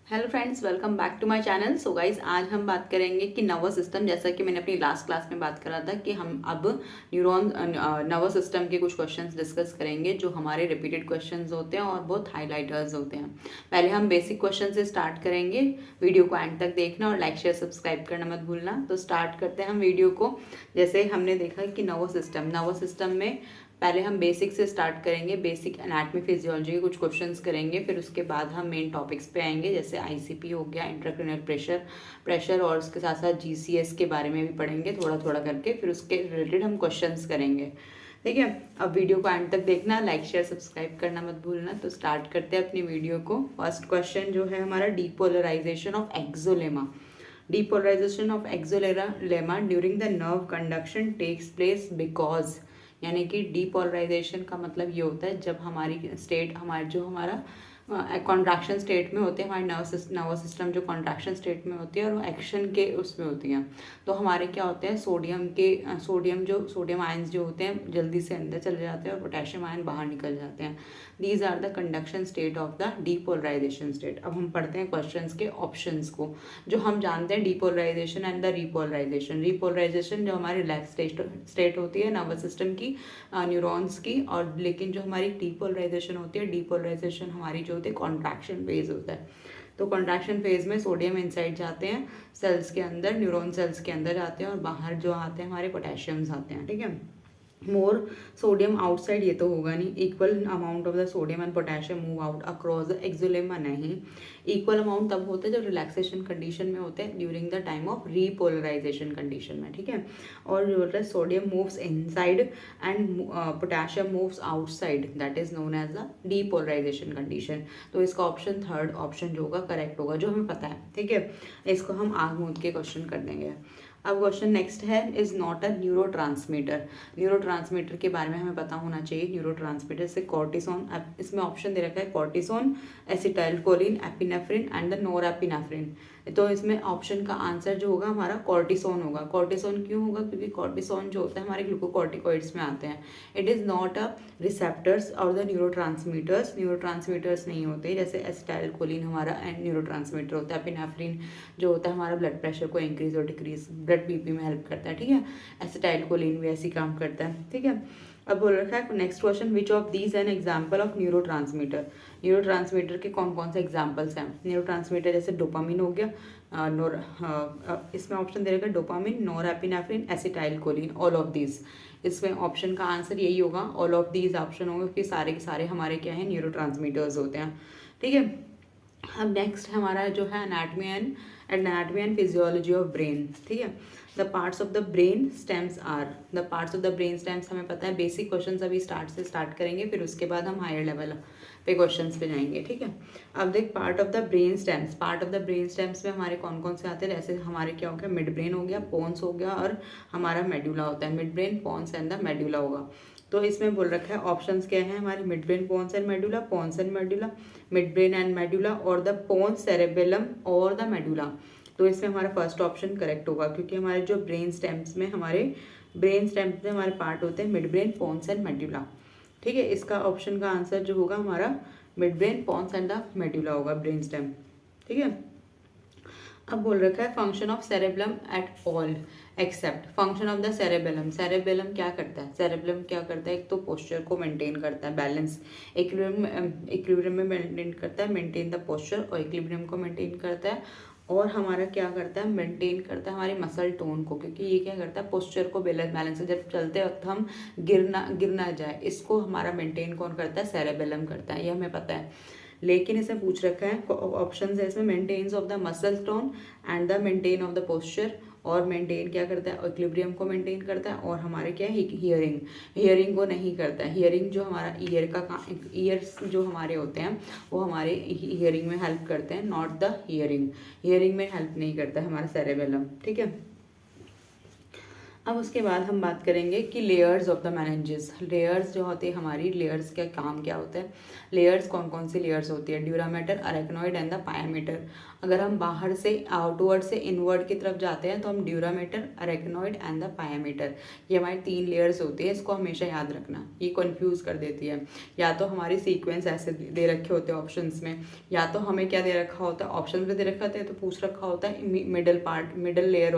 Hello friends, welcome back to my channel. So guys, आज हम बात करेंगे कि नर्वस सिस्टम, जैसा कि मैंने अपनी लास्ट क्लास में बात करा था कि हम अब नर्वस सिस्टम के कुछ क्वेश्चंस डिस्कस करेंगे जो हमारे रिपीटेड क्वेश्चंस होते हैं और बहुत हाईलाइटर्स होते हैं। पहले हम बेसिक क्वेश्चन से स्टार्ट करेंगे। वीडियो को एंड तक देखना और लाइक शेयर सब्सक्राइब करना मत भूलना। तो स्टार्ट करते हैं हम वीडियो को। जैसे हमने देखा कि नर्वस सिस्टम में पहले हम बेसिक से स्टार्ट करेंगे। बेसिक एनाटमी फिजियोलॉजी के कुछ क्वेश्चंस करेंगे, फिर उसके बाद हम मेन टॉपिक्स पे आएंगे, जैसे आईसीपी हो गया, इंट्राक्रैनियल प्रेशर और उसके साथ साथ जीसीएस के बारे में भी पढ़ेंगे थोड़ा थोड़ा करके। फिर उसके रिलेटेड हम क्वेश्चंस करेंगे। ठीक है, अब वीडियो को एंड तक देखना, लाइक शेयर सब्सक्राइब करना मत भूलना। तो स्टार्ट करते हैं अपनी वीडियो को। फर्स्ट क्वेश्चन जो है हमारा, depolarization of exolemma. Depolarization of exolemma during the nerve conduction takes place because, यानी कि डीपोलराइजेशन का मतलब ये होता है जब हमारी स्टेट, हमारा कॉन्ट्रैक्शन स्टेट में होते हैं, हमारे नर्वस सिस्टम जो कॉन्ट्रैक्शन स्टेट में होती है और वो एक्शन के उसमें होती हैं, तो हमारे क्या होते हैं, सोडियम आयंस जो होते हैं जल्दी से अंदर चले जाते हैं और पोटेशियम आयन बाहर निकल जाते हैं। These are the conduction state of the depolarization state. अब हम पढ़ते हैं क्वेश्चंस के ऑप्शंस को। जो हम जानते हैं depolarization and the repolarization. Repolarization जो हमारी रिलैक्स स्टेट होती है नर्वस सिस्टम की, न्यूरॉन्स की, और लेकिन जो हमारी डीपोलराइजेशन होती है, डीपोलराइजेशन हमारी जो होती है कॉन्ट्रैक्शन फेज होता है। तो कॉन्ट्रैक्शन फेज में सोडियम इनसाइड जाते हैं सेल्स के अंदर, न्यूरॉन सेल्स के अंदर जाते हैं, और बाहर जो आते हैं हमारे पोटेशियम्स आते हैं। ठीक है, मोर सोडियम आउटसाइड ये तो होगा नहीं, equal amount of the sodium and potassium move out across the axolemma नहीं। इक्वल अमाउंट तब होता है जब रिलैक्सेशन कंडीशन में होते हैं, during the time of repolarization condition में। ठीक है, और जो होता है sodium moves inside and potassium moves outside, that is known as the depolarization condition. तो इसका ऑप्शन थर्ड ऑप्शन जो होगा करेक्ट होगा, जो हमें पता है। ठीक है, इसको हम आग मूंद के क्वेश्चन कर देंगे। अब क्वेश्चन नेक्स्ट है, इज नॉट अ न्यूरो के बारे में हमें पता होना चाहिए। न्यूरो से कॉर्टिसोन, इसमें ऑप्शन दे रखा है cortisone, acetylcholine, epinephrine and the norepinephrine. तो इसमें ऑप्शन का आंसर जो होगा हमारा कॉर्टिसोन होगा। कॉर्टिसोन क्यों होगा? क्योंकि कॉर्टिसोन जो होता है हमारे ग्लूकोकॉर्टिकॉइड्स में आते हैं। It is not a receptors और द न्यूरो नहीं होते, जैसे एसिटाइलकोलिन हमारा न्यूरो होता है, एपिनेफ्रिन जो होता है हमारा ब्लड प्रेशर को इंक्रीज और डिक्रीज, ब्लड बीपी में हेल्प करता है। ठीक है, एसिटाइलकोलिन भी ऐसी काम करता है। ठीक है, अब बोल रखा है next question, which of these an example of neuro के कौन कौन से एग्जाम्पल्स हैं? न्यूरो जैसे डोपामिन हो गया, इसमें ऑप्शन दे रखा है dopamine, norepinephrine, acetylcholine, all of these. इसमें ऑप्शन का आंसर यही होगा, ऑल ऑफ दीज ऑप्शन होगा, क्योंकि सारे के सारे हमारे क्या है, न्यूरो होते हैं। ठीक है, अब नेक्स्ट हमारा जो है anatomy and physiology of brain. ठीक है, the parts of the brain stems are, the parts of the brain stems हमें पता है। बेसिक क्वेश्चंस अभी स्टार्ट करेंगे, फिर उसके बाद हम हायर लेवल पे क्वेश्चंस पे जाएंगे। ठीक है, अब देख part of the brain stems में हमारे कौन कौन से आते हैं? जैसे हमारे क्या हो गया, मिड ब्रेन हो गया, पोन्स हो गया, और हमारा मेडुला होता है। Mid brain, pons and the medulla होगा। तो इसमें बोल रखा है ऑप्शंस क्या है हमारे, mid brain, pons and medulla, mid brain and medulla, और द पोन्स, सेरेबेलम और द मेडुला। तो इसमें हमारा फर्स्ट ऑप्शन करेक्ट होगा, क्योंकि हमारे जो ब्रेन स्टेम्स में हमारे पार्ट होते हैं mid brain, pons and medulla. ठीक है, इसका ऑप्शन का आंसर जो होगा हमारा mid brain, pons and the medulla होगा, ब्रेन स्टेम। ठीक है, अब बोल रखा है function of cerebellum at all except function of the cerebellum. Cerebellum क्या करता है? एक तो पोस्चर को मेंटेन करता है, बैलेंस, इक्विलिब्रियम में मेंटेन करता है, मेंटेन द पोस्चर, और इक्विलिब्रियम को मेंटेन करता है, और हमारा क्या करता है, मेंटेन करता है हमारे मसल टोन को, क्योंकि ये क्या करता है, पोस्चर को बैलेंस, जब चलते वक्त हम गिर ना जाए, इसको हमारा मेंटेन कौन करता है? सेरेबेलम करता है, ये हमें पता है। लेकिन इसे पूछ रखा है ऑप्शन है इसमें, maintenance of the muscle tone and the maintain of the posture, और मेंटेन क्या करता है, इक्विलिब्रियम को मेंटेन करता है, और हमारे क्या है, हियरिंग को नहीं करता है। हियरिंग जो हमारा ईयर्स जो हमारे होते हैं वो हमारे हियरिंग में हेल्प करते हैं, नॉट द हियरिंग में हेल्प नहीं करता है हमारा सेरेबेलम। ठीक है, अब उसके बाद हम बात करेंगे कि layers of the meninges. Layers जो होती है हमारी, लेयर्स का काम क्या होता है, लेयर्स कौन कौन सी लेयर्स होती है, dura mater, arachnoid and the pia mater. अगर हम बाहर से आउटवर्ड से इनवर्ड की तरफ जाते हैं तो हम dura mater, arachnoid and the pia mater, ये हमारी 3 लेयर्स होती है। इसको हमेशा याद रखना, ये कंफ्यूज कर देती है। या तो हमारी सीक्वेंस ऐसे दे रखे होते हैं ऑप्शंस में, या तो हमें क्या दे रखा होता है, ऑप्शन में दे रखा होता है तो पूछ रखा होता है middle part, middle layer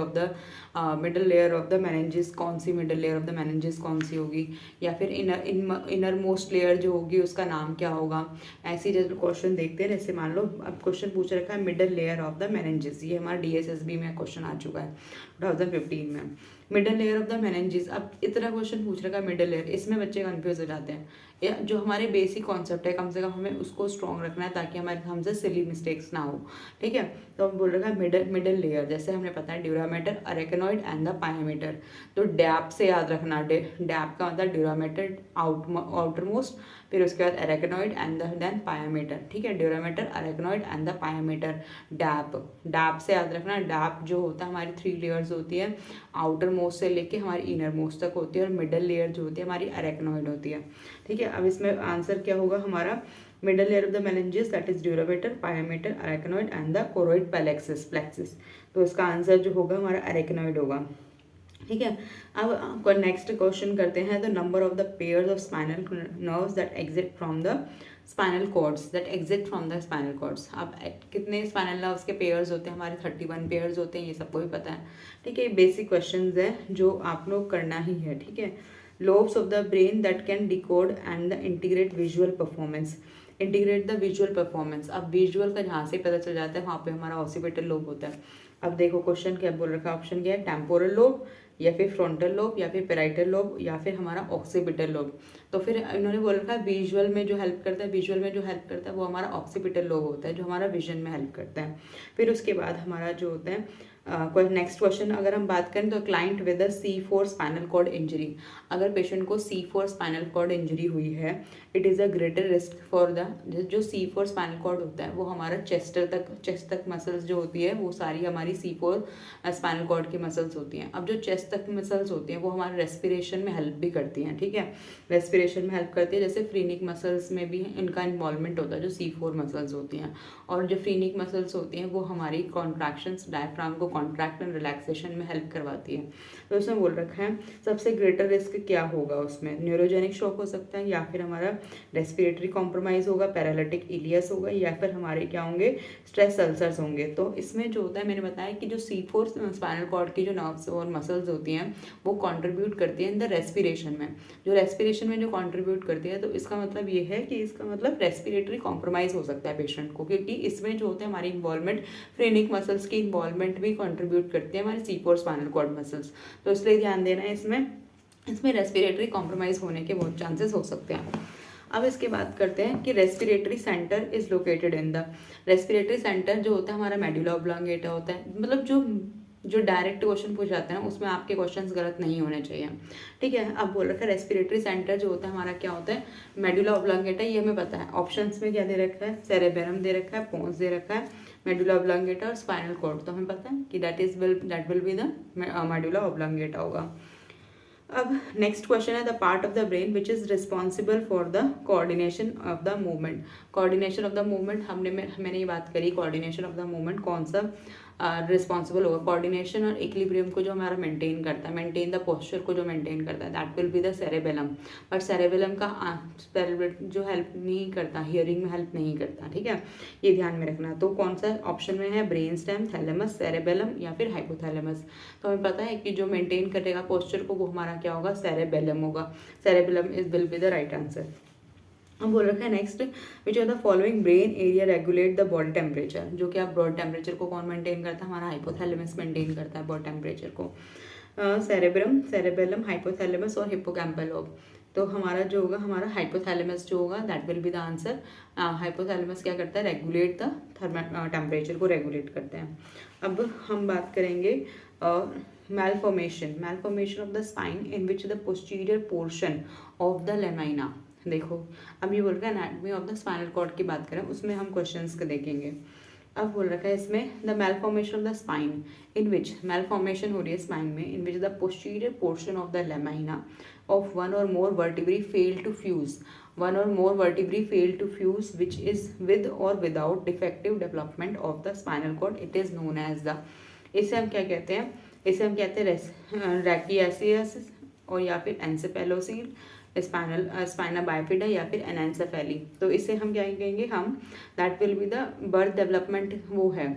of the meninges, कौन सी middle layer of the meninges कौन सी होगी, या फिर इनर मोस्ट लेयर जो होगी उसका नाम क्या होगा। ऐसी जब क्वेश्चन देखते हैं, जैसे मान लो अब क्वेश्चन पूछ रखा है middle layer of the meninges, ये हमारा DSSB में क्वेश्चन आ चुका है 2015 में। Middle layer of the meninges, अब इतना क्वेश्चन पूछ रखा है मिडल लेयर, इसमें बच्चे कंफ्यूज हो जाते हैं। या जो हमारे बेसिक कॉन्सेप्ट है कम से कम हमें उसको स्ट्रॉन्ग रखना है ताकि हमारे हमसे सिली मिस्टेक्स ना हो, ठीक है। तो हम बोल रखा है मिडल लेयर, जैसे हमने पता है dura mater, arachnoid and the pia mater. तो डैप से याद रखना, डैप का मतलब ड्यूरामीटर आउटर मोस्ट, फिर उसके बाद अरेक्नोइड एंड देन पायामीटर, ठीक है। Dura mater, arachnoid and the pia mater. DAP से याद रखना, डैप जो होता है हमारी 3 लेयर्स होती है, आउटर मोस्ट से लेके हमारी इनर मोस्ट तक होती है, और मिडल लेयर जो होती है हमारी अरेक्नोइड होती है, ठीक है। अब इसमें आंसर क्या होगा हमारा, middle layer of the meninges that is dura mater, pia mater, arachnoid and the choroid plexus. तो इसका आंसर जो होगा हमारा अरेक्नोइड होगा, ठीक है। अब नेक्स्ट क्वेश्चन करते हैं, the number of the pairs of spinal nerves that exit from the spinal cords, अब कितने स्पाइनल नर्व्स के पेयर्स होते हैं हमारे, 31 पेयर्स होते हैं, ये सबको भी पता है, ठीक है। ये बेसिक क्वेश्चंस है जो आप लोग करना ही है, ठीक है। Lobes of the brain that can decode and the integrate visual performance, अब विजुअल का जहाँ से पता चल जाता है वहाँ पे हमारा ऑसिपिटल लोब होता है। अब देखो क्वेश्चन क्या बोल रखा है, ऑप्शन क्या है, टेम्पोरल लोब, या फिर फ्रंटल लोब, या फिर पेराइटल लोब, या फिर हमारा ऑक्सीपिटल लोब। तो फिर इन्होंने बोल रखा है विजुअल में जो हेल्प करता है वो हमारा ऑक्सीपिटल लोब होता है, जो हमारा विजन में हेल्प करता है। फिर उसके बाद हमारा जो होता है नेक्स्ट क्वेश्चन अगर हम बात करें तो client with C4 spinal cord injury, अगर पेशेंट को C4 स्पाइनल कॉर्ड इंजरी हुई है, it is a greater risk for the, जो C4 स्पाइनल कॉर्ड होता है वो हमारा चेस्ट तक मसल्स जो होती है वो सारी हमारी C4 स्पाइनल कॉर्ड की मसल्स होती हैं। अब जो चेस्ट तक मसल्स होती हैं वो हमारे रेस्पिरेशन में हेल्प भी करती हैं, ठीक है, रेस्पिरेशन में हेल्प करती है। जैसे फ्रीनिक मसल्स में भी इनका इन्वॉल्वमेंट होता है जो C4 मसल्स होती हैं, और जो फ्रीनिक मसल्स होती हैं वो हमारी कॉन्ट्रैक्शंस, डायफ्राम को कॉन्ट्रैक्ट एंड रिलैक्सेशन में हेल्प करवाती है। तो उसमें बोल रखा है सबसे ग्रेटर रिस्क क्या होगा, उसमें न्यूरोजेनिक शॉक हो सकता है, या फिर हमारा रेस्पिरेटरी कॉम्प्रोमाइज होगा, पैरालिटिक इलियस होगा, या फिर हमारे क्या होंगे, स्ट्रेस अल्सर्स होंगे। तो इसमें जो होता है मैंने बताया कि जो C4 स्पाइनल कॉर्ड की जो नर्व्स और मसल्स होती हैं वो कॉन्ट्रीब्यूट करती हैं इन द रेस्पिरेशन में, जो रेस्पिरेशन में जो कॉन्ट्रीब्यूट करती है। तो इसका मतलब ये है कि इसका मतलब रेस्पिरेटरी कॉम्प्रोमाइज हो सकता है पेशेंट को, क्योंकि इसमें जो होता है हमारी इन्वॉल्वमेंट, फ्रेनिक मसल्स की इन्वॉल्वमेंट भी कंट्रीब्यूट करती है हमारी C4 स्पाइनल कॉर्ड मसल्स। तो इसलिए ध्यान देना है, इसमें रेस्पिरेटरी कॉम्प्रोमाइज होने के बहुत चांसेस हो सकते हैं। अब इसके बात करते हैं कि respiratory centre is located in the, respiratory centre जो होता है हमारा मेडुला ऑब्लोंगेटा होता है, मतलब जो डायरेक्ट क्वेश्चन पूछ जाते हैं उसमें आपके क्वेश्चंस गलत नहीं होने चाहिए, ठीक है। अब बोल रखा है रेस्पिरेटरी सेंटर जो होता है हमारा क्या होता है, मेडुला ऑब्लोंगेटा, ये हमें पता है। ऑप्शंस में क्या दे रखा है, सेरेबेरम दे रखा है, पोन्स दे रखा है, मेडुला ऑब्लोंगेटा और स्पाइनल कॉर्ड, तो हमें पता है कि that will be the medulla oblongata होगा। अब नेक्स्ट क्वेश्चन है the part of the brain which is responsible for the coordination of the movement, मैंने ये बात करी, कोऑर्डिनेशन ऑफ द मूवमेंट कौन सा रिस्पॉन्सिबल होगा, कोऑर्डिनेशन और इक्विलिब्रियम को जो हमारा मेंटेन करता है, मेंटेन द पोस्चर को जो मेंटेन करता है, that will be the cerebellum. But cerebellum का जो हेल्प नहीं करता, हियरिंग में हेल्प नहीं करता, ठीक है, ये ध्यान में रखना। तो कौन सा ऑप्शन में है, ब्रेन स्टेम, थैलेमस, सेरेबेलम या फिर हाइपोथैलेमस। तो हमें पता है कि जो मेंटेन करेगा पोस्चर को वो हमारा क्या होगा, सेरेबेलम होगा, cerebellum is will be the right answer. अब बोल रखा है next, which of the following brain area regulate the body temperature, जो कि आप बॉडी टेम्परेचर को कौन मेंटेन करता है, हमारा हाइपोथैलेमस मेंटेन करता है बॉडी टेम्परेचर को। सेरेब्रम, सेरेबेलम, हाइपोथैलेमस और हिप्पोकैम्पल लोब। तो हमारा जो होगा, हमारा हाइपोथैलेमस जो होगा that will be the answer. Hypothalamus क्या करता है, रेगुलेट द टेम्परेचर को रेगुलेट करते हैं। अब हम बात करेंगे malformation of the spine in which the posterior portion of the lamina, देखो अब ये बोल रहा है anatomy of the spinal cord की बात करें, उसमें हम क्वेश्चंस को देखेंगे। अब बोल रखा है इसमें the malformation of the spine, in which malformation हो रही है स्पाइन में, in which the posterior portion of the lamina of one or more vertebrae fail to fuse, one or more vertebrae fail to fuse, which is with or without defective development of the spinal cord, it is known as the, इसे हम क्या कहते हैं, इसे हम कहते हैं रैकियासिस और या फिर एंसेफेलोसील, स्पाइना बाइफिडा या फिर एनेंसेफेली। तो इसे हम क्या कहेंगे, हम that will be the birth development वो है।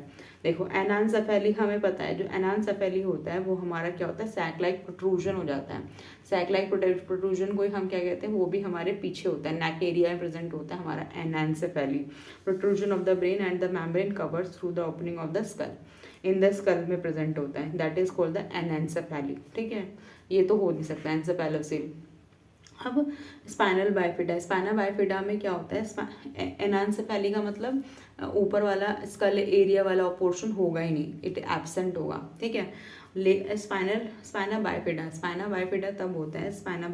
देखो एनानसेफेली हमें पता है, जो एनानसेफेली होता है वो हमारा क्या होता है, सैक लाइक प्रोट्रूजन हो जाता है। सैक लाइक प्रोट्रूजन को हम क्या कहते हैं, वो भी हमारे पीछे होता है, नेक एरिया में प्रेजेंट होता है हमारा anencephaly. Protrusion of the brain and the membrane covers through the opening of the skull, in the skull में प्रेजेंट होता है, that is called the anencephaly. ठीक है, ये तो हो नहीं सकता एंसेफेलोसील। अब स्पाइनल बाइफिडा, स्पाइनल बाइफिडा में क्या होता है, एनानसेफेली का मतलब ऊपर वाला स्कल एरिया वाला पोर्शन होगा ही नहीं, इट एब्सेंट होगा। ठीक है, स्पाइना बाइफिडा तब होता है, स्पाइना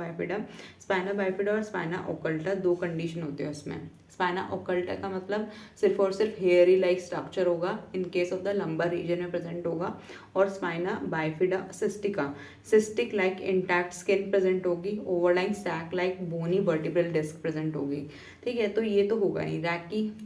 बाइफिडा और स्पाइना ओकल्टा दो कंडीशन होते हैं उसमें। स्पाइना ओकल्टा का मतलब सिर्फ और सिर्फ हेयरी लाइक स्ट्रक्चर होगा, in case of the lumbar region में प्रेजेंट होगा। और spina bifida cystic like intact skin present होगी, ओवरलाइंग सैक लाइक बोनी वर्टिब्रल डिस्क प्रेजेंट होगी। ठीक है, तो ये तो होगा नहीं।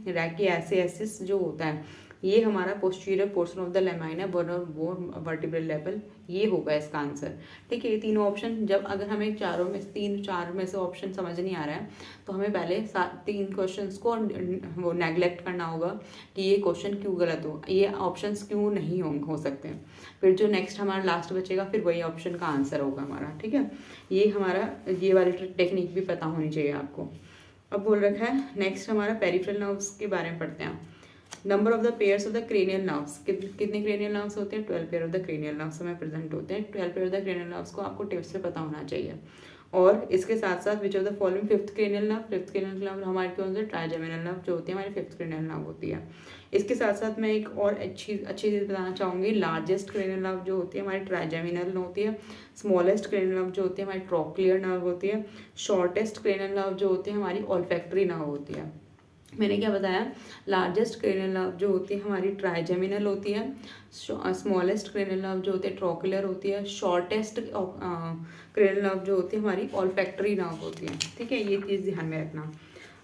रैकियासिस जो होता है ये हमारा posterior portion of the lamina वो वर्टिब्रल लेवल, ये होगा इसका आंसर। ठीक है, ये तीनों ऑप्शन, जब अगर हमें चार में से ऑप्शन समझ नहीं आ रहा है तो हमें पहले 3 क्वेश्चंस को वो नेगलेक्ट करना होगा कि ये क्वेश्चन क्यों गलत हो, ये ऑप्शंस क्यों नहीं हो सकते हैं। फिर जो नेक्स्ट हमारा लास्ट बचेगा फिर वही ऑप्शन का आंसर होगा हमारा। ठीक है, ये हमारा ये वाली टेक्निक भी पता होनी चाहिए आपको। अब बोल रखा है नेक्स्ट हमारा पेरिफेरल नर्व्स के बारे में पढ़ते हैं। Number of the pairs of the cranial nerves, कितने क्रेनियल नर्व्स होते हैं, 12 pair of the cranial nerves में प्रेजेंट होते हैं। 12 pair of the cranial nerves को आपको टिप्स से पता होना चाहिए। और इसके साथ साथ विच of the following fifth cranial nerve हमारे कौन से, ट्राइजेमिनल नर्व जो होती है हमारी फिफ्थ क्रेनियल नर्व होती है। इसके साथ साथ मैं एक और अच्छी चीज़ बताना चाहूँगी, लार्जेस्ट क्रेनियल नर्व जो होती है हमारी ट्राइजेमिनल होती है, स्मॉलेस्ट क्रेनियल नर्व जो होती है हमारी ट्रोक्लियर नर्व होती है, शॉर्टेस्ट क्रेनियल नर्व जो होती है हमारी ऑल्फैक्टरी नर्व होती है। मैंने क्या बताया, लार्जेस्ट क्रेनियल नर्व जो होती है हमारी ट्राइजेमिनल होती है, स्मॉलेस्ट क्रेनियल नर्व जो होती है ट्रोकुलर होती है, शॉर्टेस्ट क्रेनियल नर्व जो होती है हमारी ऑल्फैक्टरी नर्व होती है। ठीक है, ये चीज़ ध्यान में रखना।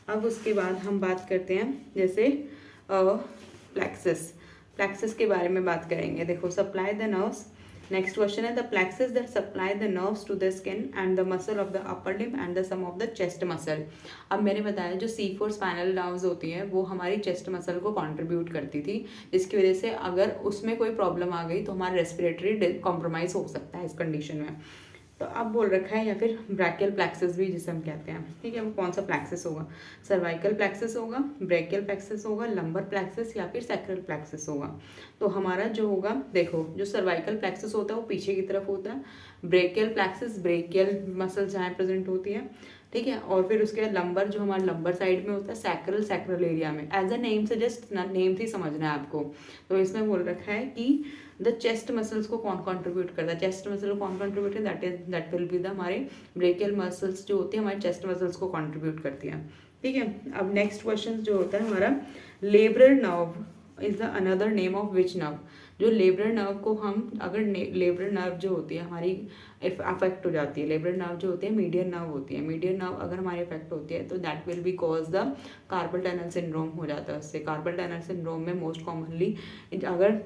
अब उसके बाद हम बात करते हैं जैसे प्लेक्सस के बारे में बात करेंगे। देखो, supply the nerves, next question है the plexus that supply the nerves to the skin and the muscle of the upper limb and the some of the chest muscle. अब मैंने बताया जो C4 स्पाइनल नर्व्स होती हैं वो हमारी chest muscle को कंट्रीब्यूट करती थी, जिसकी वजह से अगर उसमें कोई प्रॉब्लम आ गई तो हमारा रेस्पिरेटरी कॉम्प्रोमाइज़ हो सकता है इस कंडीशन में। तो अब बोल रखा है, या फिर ब्रैकियल प्लेक्सस भी जिसे हम कहते हैं। ठीक है, वो कौन सा प्लेक्सस होगा, सर्वाइकल प्लेक्सस होगा, ब्रैकियल प्लेक्सस होगा, लंबर प्लेक्सस या फिर सैक्रल प्लेक्सस होगा। तो हमारा जो होगा, देखो जो सर्वाइकल प्लेक्सस होता है वो पीछे की तरफ होता है, ब्रैकियल प्लेक्सस ब्रैकियल मसल जहाँ प्रेजेंट होती है। ठीक है, और फिर उसके बाद लंबर जो हमारा लंबर साइड में होता है, सैक्रल एरिया में। एज अ नेम से जस्ट नेम से समझना है आपको। तो इसमें बोल रखा है कि द चेस्ट मसल्स को कौन कंट्रीब्यूट करता है, चेस्ट मसल को कौन कंट्रीब्यूट है, दैट विल बी द हमारे ब्रेकियल मसल्स जो होती है हमारे चेस्ट मसल्स को कंट्रीब्यूट करती है। ठीक है, अब नेक्स्ट क्वेश्चन जो होता है हमारा, labral nerve is the another name of which nerve. जो लेब्रल नर्व को हम अगर लेब्रल नर्व जो होती है हमारी अफेक्ट हो जाती है, लेब्रल नर्व जो होती है मीडियन नर्व होती है, मीडियन नर्व अगर हमारी अफेक्ट होती है तो that will be cause the carpal tunnel syndrome हो जाता है उससे। कार्पल टनल सिंड्रोम में मोस्ट कॉमनली अगर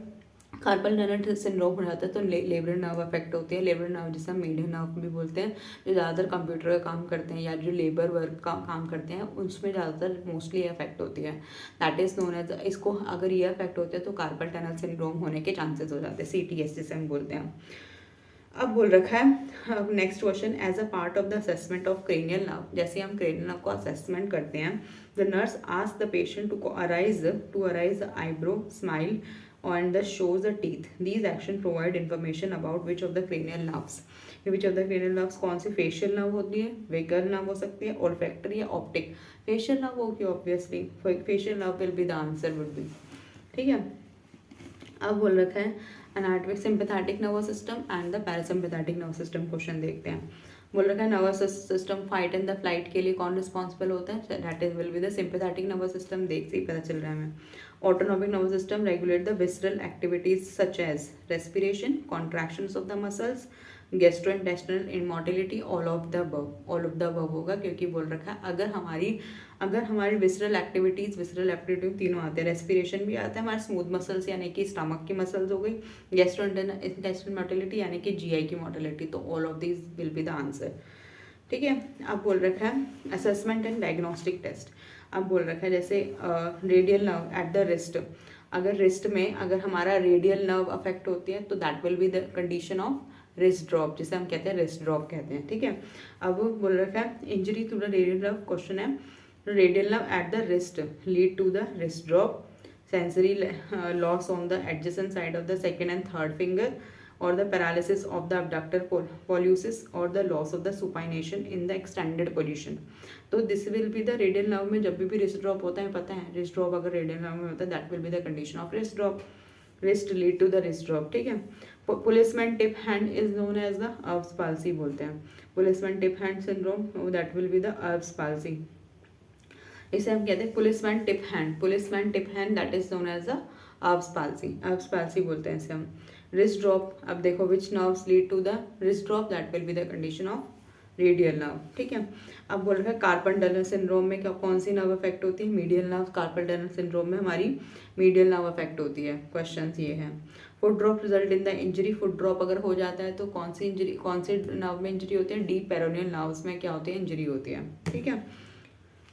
कार्पल टनल सिंड्रोम हो जाता है तो लेब्रल नर्व अफेक्ट होती है। लेब्रल नर्व जिसे हम मीडियन नर्व भी बोलते हैं, जो ज़्यादातर कंप्यूटर का काम करते हैं या जो लेबर वर्क का काम करते हैं उसमें ज़्यादातर मोस्टली अफेक्ट होती है। दैट इज़ नोन एज, इसको अगर ये अफेक्ट होते हैं तो कार्पल टनल सिंड्रोम होने के चांसेस हो जाते हैं, CTS जिसे हम बोलते हैं। अब बोल रखा है, अब next question, as a part of the assessment of cranial nerve, जैसे हम क्रेनियल नर्व को असेसमेंट करते हैं, the nurse ask the patient to arise the eyebrow, smile and thus shows the teeth. These action provide information about which of the cranial nerves. which of the cranial nerves कौन सी facial nerve होती है, vagal nerve हो सकती है, olfactory या optic. Facial nerve होगी obviously, facial nerve will be the answer would be. ठीक है, अब बोल रखा है anatomic sympathetic nervous system and the parasympathetic nervous system. Question देखते हैं। बोल रखा है nervous system fight and the flight के लिए कौन रिस्पॉन्सिबल होता है, that is will be the sympathetic nervous system. देख से ही पता चल रहा है हमें। Autonomic nervous system regulate the visceral activities such as respiration, contractions of the muscles, gastrointestinal immortality, all of the above होगा, क्योंकि बोल रखा है अगर हमारी विसरल एक्टिविटी तीनों आते हैं, रेस्पिरेशन भी आता है, हमारे स्मूथ मसल्स यानी कि स्टमक की मसल्स हो गई, गैस्ट्रोइंटेस्टाइनल मोटिलिटी यानी कि जीआई की मोटिलिटी, तो all of these will be the answer. ठीक है, अब बोल रखा है असेसमेंट एंड डायग्नोस्टिक टेस्ट। अब बोल रखा है जैसे radial nerve at the wrist, अगर रिस्ट में अगर हमारा रेडियल नर्व अफेक्ट होती है तो that will be the condition of wrist drop, जिसे हम कहते हैं रिस्ट ड्रॉप कहते हैं। ठीक है, अब बोल रखा है injury to the radial nerve, question है radial nerve at the wrist lead to the wrist drop, sensory loss on the adjacent side of the second and third finger, or the paralysis of the abductor pollicis or the loss of the supination in the extended position। तो this will be the radial nerve में जब भी wrist drop होता है, पता है wrist drop अगर radial nerve में होता है that will be the condition of wrist drop, wrist lead to the wrist drop. ठीक है, policeman tip hand is known as the Erb's palsy बोलते हैं, policeman tip hand syndrome that will be the Erb's palsy, इसे हम कहते हैं policeman tip hand that is known as the Erb's palsy बोलते हैं इसे हम। रिस्ट ड्रॉप, अब देखो which nerves lead to the wrist drop, that will be the condition of radial nerve. ठीक है, अब बोल रहा है कार्पल टनल सिंड्रोम में क्या कौन सी नर्व अफेक्ट होती है, medial nerve. Carpal tunnel syndrome में हमारी मीडियल नर्व अफेक्ट होती है। क्वेश्चन ये है foot drop result in the injury, foot drop अगर हो जाता है तो कौन सी नर्व में इंजरी होती है, डीप पेरोनियल नर्व्स में क्या होती है, इंजरी होती है। ठीक है,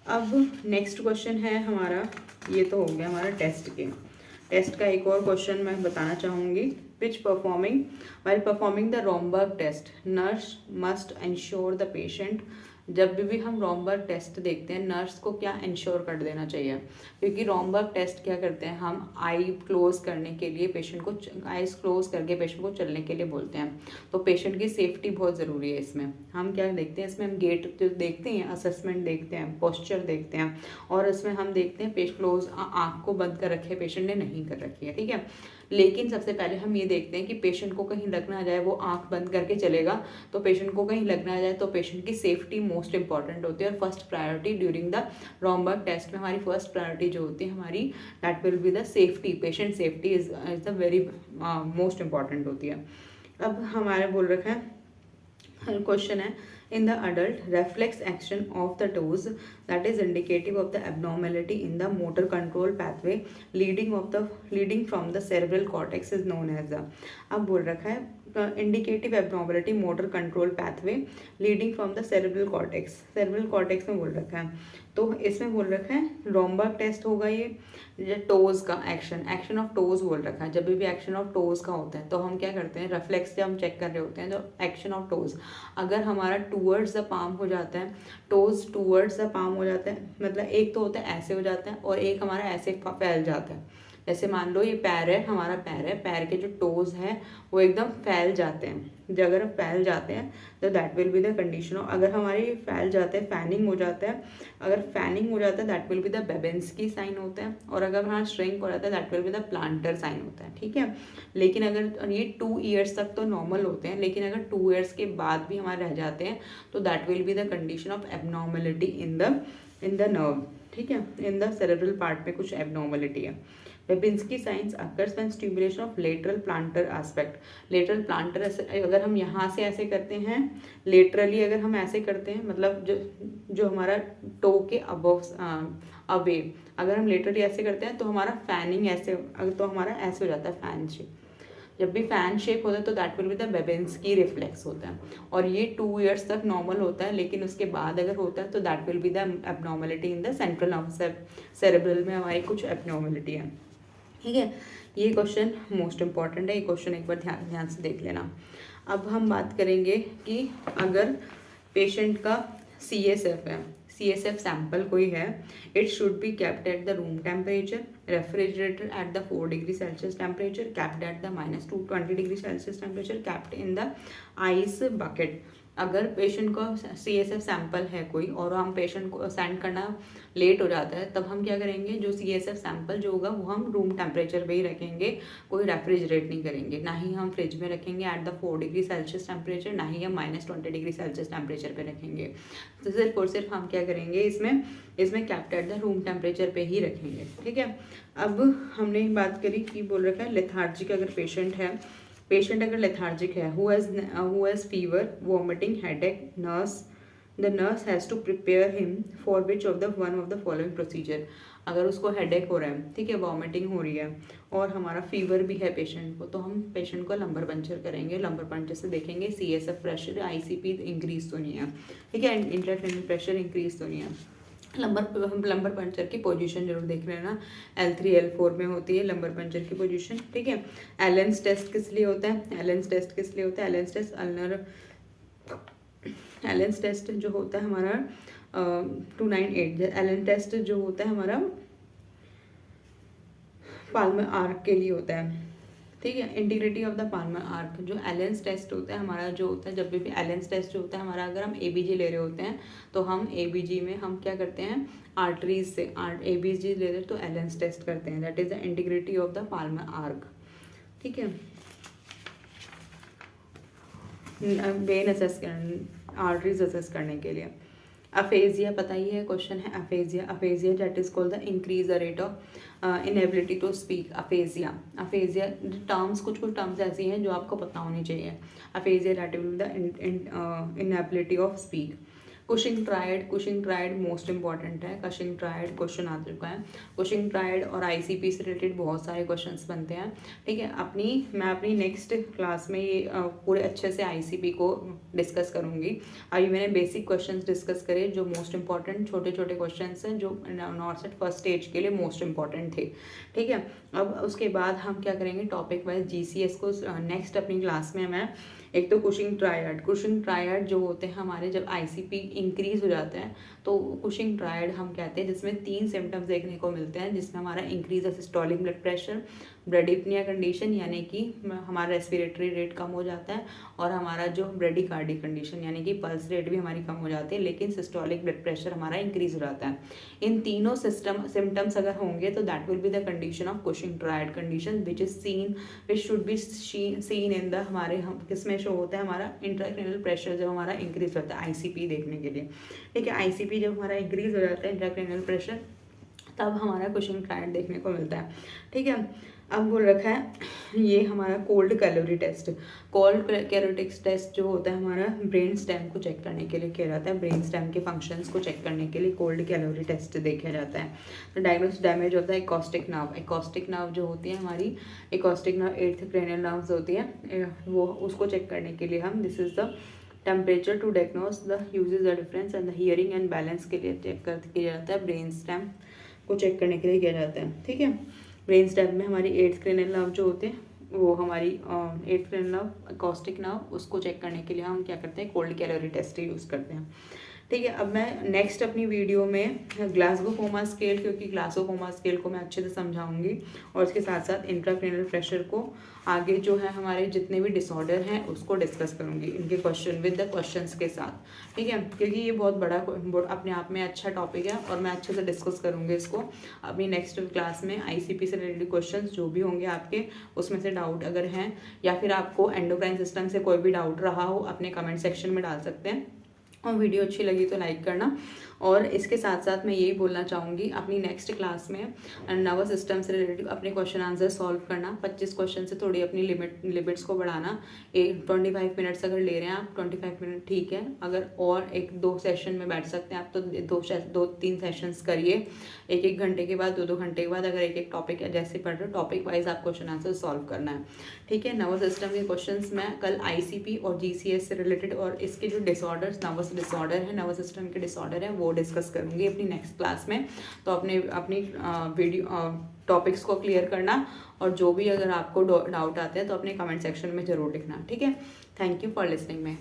अब नेक्स्ट क्वेश्चन है हमारा, ये तो हो गया हमारा टेस्ट का एक और क्वेश्चन मैं बताना चाहूँगी। while performing the Romberg test, nurse must ensure the patient, जब भी हम रॉमबर्ग टेस्ट देखते हैं नर्स को क्या इंश्योर कर देना चाहिए, क्योंकि रॉमबर्ग टेस्ट क्या करते हैं, हम आई क्लोज करने के लिए पेशेंट को आईज क्लोज करके पेशेंट को चलने के लिए बोलते हैं, तो पेशेंट की सेफ्टी बहुत ज़रूरी है। इसमें हम क्या देखते हैं, इसमें हम गेट जो देखते हैं, असेसमेंट देखते हैं, पोस्चर देखते हैं, और इसमें हम देखते हैं क्लोज आँख को बंद कर रखी है पेशेंट ने, नहीं कर रखी है। ठीक है, लेकिन सबसे पहले हम ये देखते हैं कि पेशेंट को कहीं लग ना जाए, वो आंख बंद करके चलेगा तो पेशेंट को कहीं लग ना जाए, तो पेशेंट की सेफ्टी मोस्ट इंपॉर्टेंट होती है। और first priority during the Romberg test में हमारी फर्स्ट प्रायोरिटी जो होती है हमारी, that will be the safety, patient safety is the very most important होती है। अब हमारे बोल रखा है क्वेश्चन है in the adult, reflex action of the toes that is indicative of the abnormality in the motor control pathway leading from the cerebral cortex is known as the, अब बोल रखा है indicative abnormality motor control pathway leading from the cerebral cortex में बोल रखा है, तो इसमें बोल रखा है रॉमबर्ग टेस्ट होगा ये टोज का एक्शन ऑफ टोज बोल रखा है। जब भी एक्शन ऑफ टोज का होता है तो हम क्या करते हैं, रिफ्लेक्स जब हम चेक कर रहे होते हैं, तो एक्शन ऑफ टोज अगर हमारा टूवर्ड्स द पाम हो जाता है, टोज टूवर्ड्स द पाम हो जाता है, मतलब एक तो होता है ऐसे हो जाता है और एक हमारा ऐसे फैल जाता है। जैसे मान लो ये पैर है, हमारा पैर है, पैर के जो टोज हैं वो एकदम फैल जाते हैं। जब अगर फैल जाते हैं तो that will be the condition of, अगर हमारे फैल जाते हैं, फैनिंग हो जाता है, अगर फैनिंग हो जाता है that will be the Babinski sign होता है, और अगर हमारा श्रिंक हो जाता है that will be the plantar sign होता है। ठीक है, लेकिन अगर ये 2 ईयर्स तक तो नॉर्मल होते हैं, लेकिन अगर 2 ईयर्स के बाद भी हमारे रह जाते हैं तो that will be the condition of abnormality in the nerve. ठीक है, इन द सेरेब्रल पार्ट में कुछ एबनॉर्मलिटी है। Babinski signs occurs when stimulation of lateral plantar aspect. lateral plantar अगर हम यहाँ से ऐसे करते हैं, laterally अगर हम ऐसे करते हैं, मतलब जो हमारा टो के अबव अवे, अगर हम laterally ऐसे करते हैं तो हमारा फैनिंग ऐसे, तो हमारा ऐसे हो जाता है फैन शेप। जब भी फैन शेप होता है तो that will be the Babinski reflex होता है, और ये 2 ईयर्स तक नॉर्मल होता है, लेकिन उसके बाद अगर होता है तो that will be the abnormality in the central nervous cerebral में हमारी कुछ एबनॉर्मलिटी है। ठीक है, ये क्वेश्चन मोस्ट इंपॉर्टेंट है, ये क्वेश्चन एक बार ध्यान से देख लेना। अब हम बात करेंगे कि अगर पेशेंट का CSF है, CSF सैंपल कोई है, it should be kept at the room temperature, refrigerator at the 4 degree Celsius temperature, kept at the -20 degree Celsius temperature, kept in the ice bucket. अगर पेशेंट को CSF सैंपल है कोई और हम patient को send करना लेट हो जाता है, तब हम क्या करेंगे, जो CSF सैंपल जो होगा वो हम रूम टेम्परेचर पे ही रखेंगे, कोई रेफ्रिजरेट नहीं करेंगे, ना ही हम फ्रिज में रखेंगे at the 4 degree Celsius temperature, ना ही हम -20 डिग्री सेल्सियस टेम्परेचर पे रखेंगे। तो सिर्फ और सिर्फ हम क्या करेंगे, इसमें kept at the room temperature पे ही रखेंगे। ठीक है, अब हमने बात करी कि बोल रखा है लेथार्जिक अगर पेशेंट अगर लेथार्जिक है, who has fever, vomiting, headache, the nurse has to prepare him for which of the following procedure. अगर उसको हेडेक हो रहा है, ठीक है, वॉमिटिंग हो रही है और हमारा फीवर भी है पेशेंट को, तो हम पेशेंट को लंबर पंचर करेंगे। लंबर पंचर से देखेंगे CSF प्रेशर, ICP इंक्रीज तो नहीं है, ठीक है, इंट्राक्रेनियल प्रेशर इंक्रीज तो नहीं है। लंबर पंचर की पोजीशन जरूर देख लेना, L3 L4 में होती है लंबर पंचर की पोजीशन। ठीक है, एलेंस टेस्ट किस लिए होता है, एलेंस टेस्ट जो होता है हमारा 298, एलेन टेस्ट जो होता है हमारा पाल्मर आर्क के लिए होता है। ठीक है, integrity of the Palmer arc, जो एलेंस टेस्ट होता है हमारा, जो होता है जब भी एलेंस टेस्ट जो होता है हमारा, अगर हम ABG ले रहे होते हैं तो हम ABG में हम क्या करते हैं, आर्टरीज से ABG ले रहे तो एलेंस टेस्ट करते हैं, that is the integrity of the Palmer arc. ठीक है, वेन असेस आर्टरीज असेस करने के लिए। अफेजिया पता ही है, क्वेश्चन है aphasia that is called the increase the rate of inability to speak. Aphasia terms, कुछ टर्म्स ऐसी हैं जो आपको पता होनी चाहिए। Aphasia that is the inability of speak. Cushing triad most important है। कुशिंग ट्रायड क्वेश्चन आ चुका है। कुशिंग ट्रायड और ICP से रिलेटेड बहुत सारे क्वेश्चंस बनते हैं। ठीक है, मैं अपनी नेक्स्ट क्लास में ये पूरे अच्छे से ICP को डिस्कस करूँगी। अभी मैंने बेसिक क्वेश्चंस डिस्कस करे, जो मोस्ट इंपॉर्टेंट छोटे छोटे क्वेश्चंस हैं, जो नॉर्सेट फर्स्ट स्टेज के लिए मोस्ट इंपॉर्टेंट थे। ठीक है, अब उसके बाद हम क्या करेंगे, टॉपिक वाइज GCS को नेक्स्ट अपनी क्लास में मैं एक तो कुशिंग ट्रायड जो होते हैं हमारे, जब ICP इंक्रीज हो जाता है तो कुशिंग ट्रायड हम कहते हैं, जिसमें 3 सिम्टम्स देखने को मिलते हैं, जिसमें हमारा increase systolic blood pressure, bradypnea condition यानी कि हमारा रेस्पिरेटरी रेट कम हो जाता है, और हमारा जो ब्रेडिकार्डिक कंडीशन यानी कि पल्स रेट भी हमारी कम हो जाती है, लेकिन सिस्टोलिक ब्लड प्रेशर हमारा इंक्रीज हो जाता है। इन तीनों सिम्टम्स अगर होंगे तो that will be the condition of Cushing triad condition, which should be seen in the हमारे हम किसमें शो होता है, हमारा इंट्राक्रेनियल प्रेशर जब हमारा इंक्रीज होता है ICP देखने के लिए। ठीक है, ICP जब हमारा इंक्रीज हो जाता है इंट्राक्रेनियल प्रेशर, तब हमारा कुशिंग ट्रायड देखने को मिलता है। ठीक है, अब बोल रखा है ये हमारा कोल्ड कैलोरी टेस्ट जो होता है हमारा ब्रेन स्टेम को चेक करने के लिए किया जाता है। ब्रेन स्टेम के फंक्शंस को चेक करने के लिए कोल्ड कैलोरी टेस्ट देखा जाता है। तो डायग्नोस डैमेज होता है एकॉस्टिक नर्व जो होती है हमारी, acoustic nerve 8th cranial nerves होती है, वो उसको चेक करने के लिए हम this is the temperature to diagnose the usages the difference and the hearing and balance के लिए चेक किया जाता है। ब्रेन स्टेम को चेक करने के लिए किया जाता है। ठीक है, ब्रेन स्टेम में हमारी 8th क्रेनियल नर्व जो होते हैं वो हमारी 8th cranial nerve, acoustic nerve, उसको चेक करने के लिए हम क्या करते हैं, कोल्ड कैलोरी टेस्ट यूज़ करते हैं। ठीक है, अब मैं नेक्स्ट अपनी वीडियो में ग्लासगो कोमा स्केल, क्योंकि ग्लासगो कोमा स्केल को मैं अच्छे से समझाऊंगी, और इसके साथ साथ इंट्राक्रेनियल प्रेशर को आगे जो है हमारे जितने भी डिसऑर्डर हैं उसको डिस्कस करूंगी, इनके क्वेश्चन विद द क्वेश्चंस के साथ। ठीक है, क्योंकि ये बहुत बड़ा अपने आप में अच्छा टॉपिक है और मैं अच्छे से डिस्कस करूँगी इसको अपनी नेक्स्ट क्लास में। ICP से रिलेटेड क्वेश्चन जो भी होंगे आपके, उसमें से डाउट अगर हैं या फिर आपको एंडोक्राइन सिस्टम से कोई भी डाउट रहा हो, अपने कमेंट सेक्शन में डाल सकते हैं। और वीडियो अच्छी लगी तो लाइक करना। और इसके साथ साथ मैं यही बोलना चाहूँगी, अपनी नेक्स्ट क्लास में नर्वस सिस्टम से रिलेटेड अपने क्वेश्चन आंसर सॉल्व करना। 25 क्वेश्चन से थोड़ी अपनी लिमिट्स को बढ़ाना। 25 मिनट्स अगर ले रहे हैं आप, 25 मिनट ठीक है, अगर और 1-2 सेशन में बैठ सकते हैं आप तो 2-3 सेशंस करिए, 1-1 घंटे के बाद, 2-2 घंटे के बाद, अगर एक टॉपिक जैसे पढ़ रहे हो टॉपिक वाइज आप क्वेश्चन आंसर सॉल्व करना है। ठीक है, नर्वस सिस्टम के क्वेश्चंस मैं कल ICP और GCS से रिलेटेड और इसके जो डिसऑर्डर्स, नर्वस डिसऑर्डर है, नर्वस सिस्टम के डिसऑर्डर है, वो डिस्कस करूंगी अपनी नेक्स्ट क्लास में। तो अपनी वीडियो टॉपिक्स को क्लियर करना, और जो भी अगर आपको डाउट आते हैं तो अपने कमेंट सेक्शन में ज़रूर लिखना। ठीक है, थैंक यू फॉर लिसनिंग में।